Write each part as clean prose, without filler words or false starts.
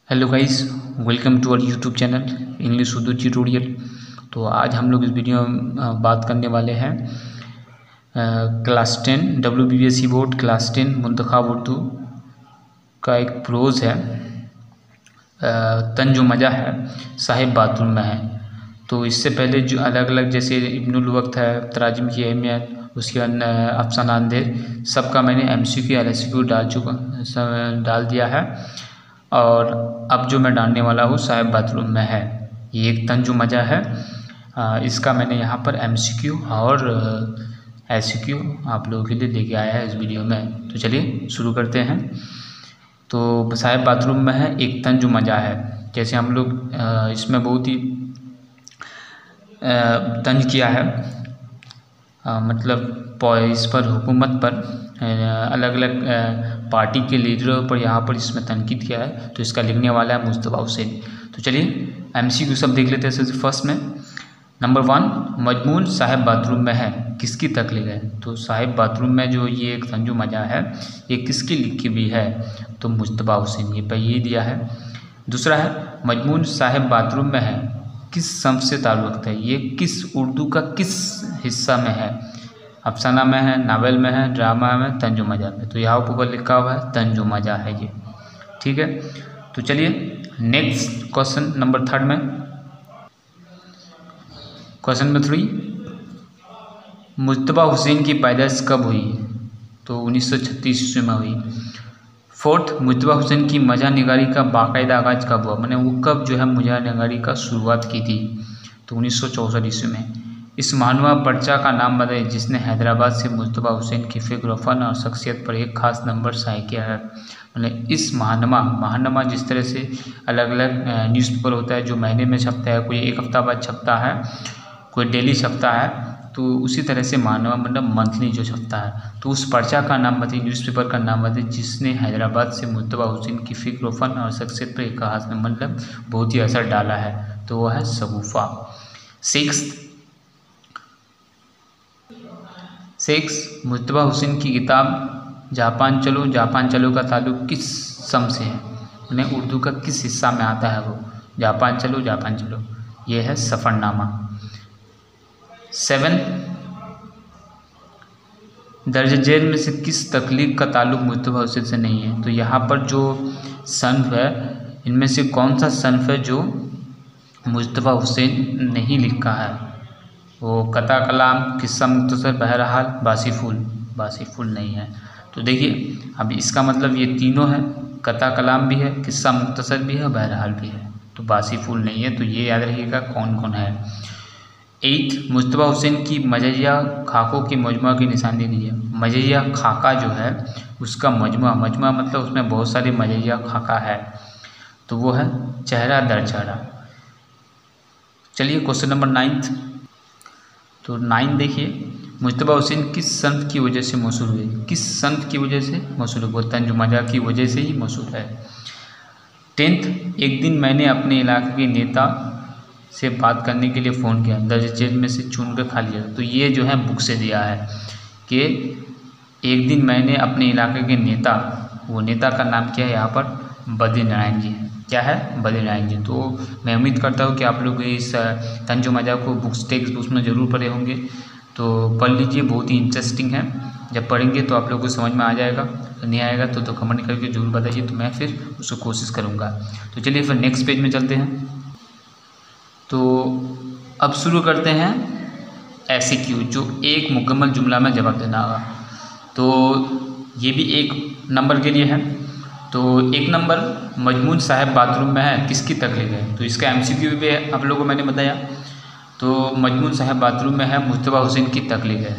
Hello guys, welcome to our YouTube channel English Urdu tutorial. तो आज हम लोग इस वीडियो में बात करने वाले हैं क्लास 10 WBSE बोर्ड क्लास 10 मुंतखाब उर्दू का एक प्रोज़ है। तन जो मज़ा है साहिब बाथरूम में है। तो इससे पहले जो अलग अलग जैसे इब्नुल वक्त है, तराजिम की अहमियत, उसके बाद अफसाना अंधेर, सबका मैंने MCQ या LCQ डाल दिया है। और अब जो मैं डालने वाला हूँ साहिब बाथरूम में है, ये एक तन जो मज़ा है। इसका मैंने यहाँ पर MCQ और LCQ आप लोगों के लिए लेके आया है इस वीडियो में। तो चलिए शुरू करते हैं। तो साहिब बाथरूम में है एक तन जो मज़ा है। जैसे हम लोग इसमें बहुत ही तंज किया है, मतलब इस पर हुकूमत पर अलग अलग पार्टी के लीडरों पर यहाँ पर इसमें तनकीद किया है। तो इसका लिखने वाला है मुस्तफा हुसैन। तो चलिए MCQ सब देख लेते हैं। सबसे फर्स्ट में नंबर 1, मजमून साहिब बाथरूम में है किसकी तकलीफ है। तो साहिब बाथरूम में जो ये एक तंजु मजा है ये किसकी लिखी भी है, तो मुस्तफा हुसैन, ये पर यही दिया है। दूसरा है मजमून साहिब बाथरूम में है किस सन्फ से ताल्लुक़ है, ये किस उर्दू का किस हिस्सा में है, अफसाना में है, नावल में है, ड्रामा में, तंजो मजा में। तो यहाँ ऊपर लिखा हुआ है तंजो मजा है ये, ठीक है। तो चलिए नेक्स्ट क्वेश्चन नंबर 3 में, क्वेश्चन नंबर 3, मुस्तफा हुसैन की पैदाइश कब हुई। तो 1936 ईस्वी में हुई। 4th, मुस्तफा हुसैन की मजा निगारी का बाकायदा आगाज़ कब हुआ, मैंने वो कब जो है मजा निगारी का शुरुआत की थी। तो 1964 ईस्वी में। इस महानुमा पर्चा का नाम बताइए जिसने हैदराबाद से मुस्तफा हुसैन की फ़िक्र, फ़न और शख्सियत पर एक ख़ास नंबर शाये किया है। मतलब इस महानुमा जिस तरह से अलग अलग न्यूज़पेपर होता है जो महीने में छपता है, कोई एक हफ्ता बाद छपता है, कोई डेली छपता है, तो उसी तरह से महानुमा मतलब मंथली जो छपता है। तो उस पर्चा का नाम बताइए, न्यूज़पेपर का नाम बताइए जिसने हैदराबाद से मुस्तफा हुसैन की फ़िक्र, फ़न और शख्सियत पर एक ख़ास नंबर मतलब बहुत ही असर डाला है। तो वह है शगुफ़ा। 6, मुस्तफा हुसैन की किताब जापान चलो का ताल्लुक़ किस सम से है, उन्हें उर्दू का किस हिस्सा में आता है वो, जापान चलो, ये है सफ़रनामा। 7, दर्ज झेल में से किस तकलीफ का ताल्लुक़ मुस्तफा हुसैन से नहीं है। तो यहाँ पर जो सन्फ है इनमें से कौन सा सन्फ है जो मुस्तफा हुसैन नहीं लिखा है, वो कता कलाम, किस्सा मुख्तसर, बहरहाल, बासी फूल नहीं है। तो देखिए अब इसका मतलब ये तीनों है, कता कलाम भी है, किस्सा मुख्तसर भी है, बहरहाल भी है, तो बासी फूल नहीं है। तो ये याद रखिएगा कौन कौन है। 8, मुस्तफा हुसैन की मजैया खाकों की मजमुआ की निशानी दीजिए। मजैया खाका जो है उसका मजमुआ मतलब उसमें बहुत सारी मजैया खाका है, तो वो है चेहरा दर चेहरा। चलिए क्वेश्चन नंबर 9। तो 9 देखिए, मुस्तफा हुसैन किस सन्फ की वजह से मशहूर हुए, किस सन्फ की वजह से मशहूर हुए, तंजु मजा की वजह से ही मशहूर है। 10th, एक दिन मैंने अपने इलाके के नेता से बात करने के लिए फ़ोन किया, दर्ज जेल में से चुन कर खा लिया। तो ये जो है बुक से दिया है कि एक दिन मैंने अपने इलाके के नेता, वो नेता का नाम क्या है यहाँ पर, बद्रीनारायण जी है। क्या है, बद्रीनारायण जी। तो मैं उम्मीद करता हूँ कि आप लोग इस तंजो मजा को टेक्स्ट बुक्स में ज़रूर पढ़े होंगे। तो पढ़ लीजिए, बहुत ही इंटरेस्टिंग है। जब पढ़ेंगे तो आप लोगों को समझ में आ जाएगा, नहीं आएगा तो कमेंट करके ज़रूर बताइए, तो मैं फिर उसको कोशिश करूँगा। तो चलिए फिर नेक्स्ट पेज में चलते हैं। तो अब शुरू करते हैं MCQ, जो एक मुकम्मल जुमला में जवाब देना होगा। तो ये भी एक नंबर के लिए है। तो 1 नंबर, मजमून साहिब बाथरूम में है किसकी तकलीफ है। तो इसका MCQ भी आप लोगों को मैंने बताया। तो मजमून साहिब बाथरूम में है मुस्तफा हुसैन की तकलीफ है,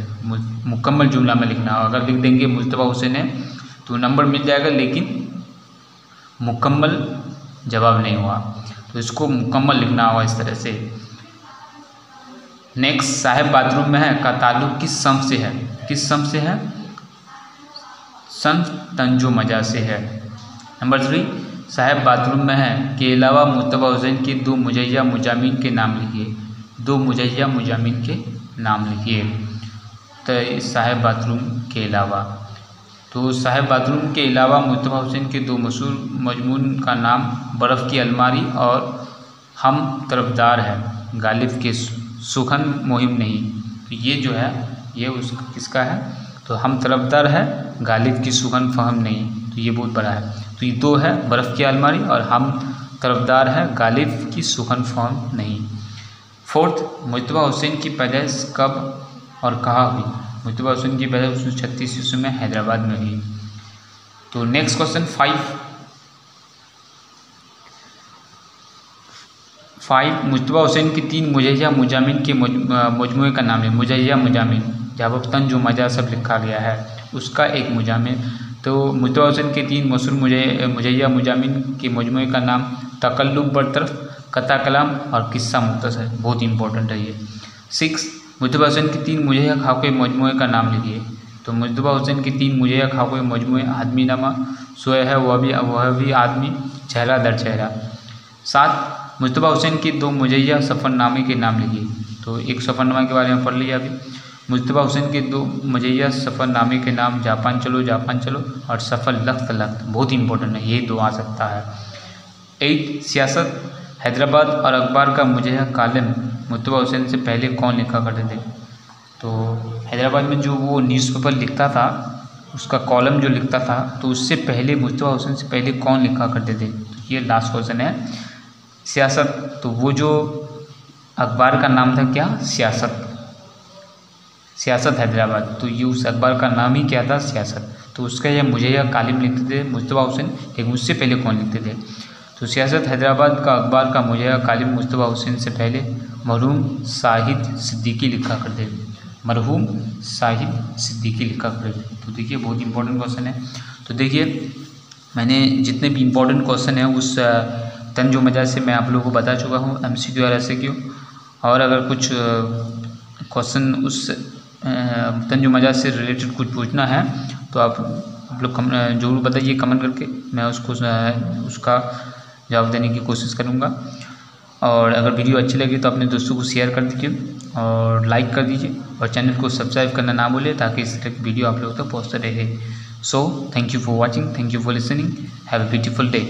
मुकम्मल जुमला में लिखना होगा। अगर लिख देंगे मुस्तफा हुसैन है तो नंबर मिल जाएगा, लेकिन मुकम्मल जवाब नहीं हुआ, तो इसको मुकम्मल लिखना होगा इस तरह से। नेक्स्ट, साहिब बाथरूम में है का ताल्लुक़ किस सन्फ से है, किस सन्फ से है, सन्फ तंजो मजा से है। नंबर 3, साहिब बाथरूम में है के अलावा मुस्तफा हुसैन की 2 मुजैया मुजामिन के नाम लिखिए, 2 मुजैया मुजामिन के नाम लिखिए। तो साहिब बाथरूम के अलावा तो साहिब बाथरूम के अलावा मुस्तफ़ा हुसैन के दो मशहूर मजमून का नाम बर्फ़ की अलमारी और हम तरफदार है, गालिब के सुखन मुहिम नहीं। तो ये जो है ये उस किसका है, तो हम तरफदार है, गालिब की सुखन फहम नहीं। तो ये बहुत बड़ा है। तो ये दो है, बर्फ़ की अलमारी और हम तरफदार है, गालिब की सुखन फहम नहीं। फोर्थ, मुस्तफ़ा हुसैन की पैदाइश कब और कहाँ हुई। मुस्तफ़ा हुसैन की पैदाइश 1936 ईस्वी में हैदराबाद में हुई। तो नेक्स्ट क्वेश्चन 5 मुस्तफ़ा हुसैन की 3 मुजय्या मुजामिन के मजमूए का नाम है। मुजय्या मुजामिन जहाँ पर तंज मजा सब लिखा गया है उसका एक मुजामिन। तो मुस्तफ़ा हुसैन के 3 मशहूर मुजय्या मुजामिन के मजमूए का नाम तकल्लुब बरतरफ, कता कलाम और किस्सा मुख्तसर। बहुत इंपॉर्टेंट है ये। 6 मुस्तफ़ा हुसैन की 3 मुजय्या खाके मजमूए का नाम लिखिए। तो मुस्तफ़ा हुसैन की 3 मुजय्या खाके मजमूए आदमी नामा, सोया है वह भी आदमी, चेहरा दर चेहरा। 7 मुस्तफ़ा हुसैन की 2 मुजय्या सफ़रनामे के नाम लिखिए। तो एक सफ़रनामा के बारे में पढ़ लिया अभी। मुस्तफ़ा हुसैन के 2 मुजय्या सफ़रनामे के नाम जापान चलो और सफ़र लख्त लख्त। बहुत इंपॉर्टेंट है, ये 2 आ सकता है। 8 सियासत हैदराबाद और अखबार का मुजय्या कालम मुस्तफ़ा हुसैन से पहले कौन लिखा करते थे। तो हैदराबाद में जो वो न्यूज़पेपर लिखता था उसका कॉलम जो लिखता था तो उससे पहले मुस्तफ़ा हुसैन से पहले कौन लिखा करते थे। तो ये लास्ट क्वेश्चन है। सियासत, तो वो जो अखबार का नाम था क्या, सियासत हैदराबाद। तो ये उस अखबार का नाम ही क्या था, सियासत। तो उसका यह मुजय्या कालिम लिखते थे मुस्तफ़ा हुसैन, लेकिन उससे पहले कौन लिखते थे। तो सियासत हैदराबाद का अखबार का मुजय्या कालिम मुस्तफ़ा हुसैन से पहले मरहूम शाहिद सिद्दीकी लिखा करते थे। मरहूम शाहिद सिद्दीकी लिखा करते थे। तो देखिए बहुत इंपॉर्टेंट क्वेश्चन है। तो देखिए मैंने जितने भी इंपॉर्टेंट क्वेश्चन हैं उस तंजो मजा से मैं आप लोगों को बता चुका हूँ, MCQ और SAQ। और अगर कुछ क्वेश्चन उस तंजो मजा से रिलेटेड कुछ पूछना है तो आप लोग ज़रूर बताइए कमेंट करके, मैं उसका जवाब देने की कोशिश करूँगा। और अगर वीडियो अच्छी लगी तो अपने दोस्तों को शेयर कर दीजिए और लाइक कर दीजिए और चैनल को सब्सक्राइब करना ना भूलें ताकि इस तरह की वीडियो आप लोगों तक पहुँचते रहे। So thank you for watching, thank you for listening, have a beautiful day.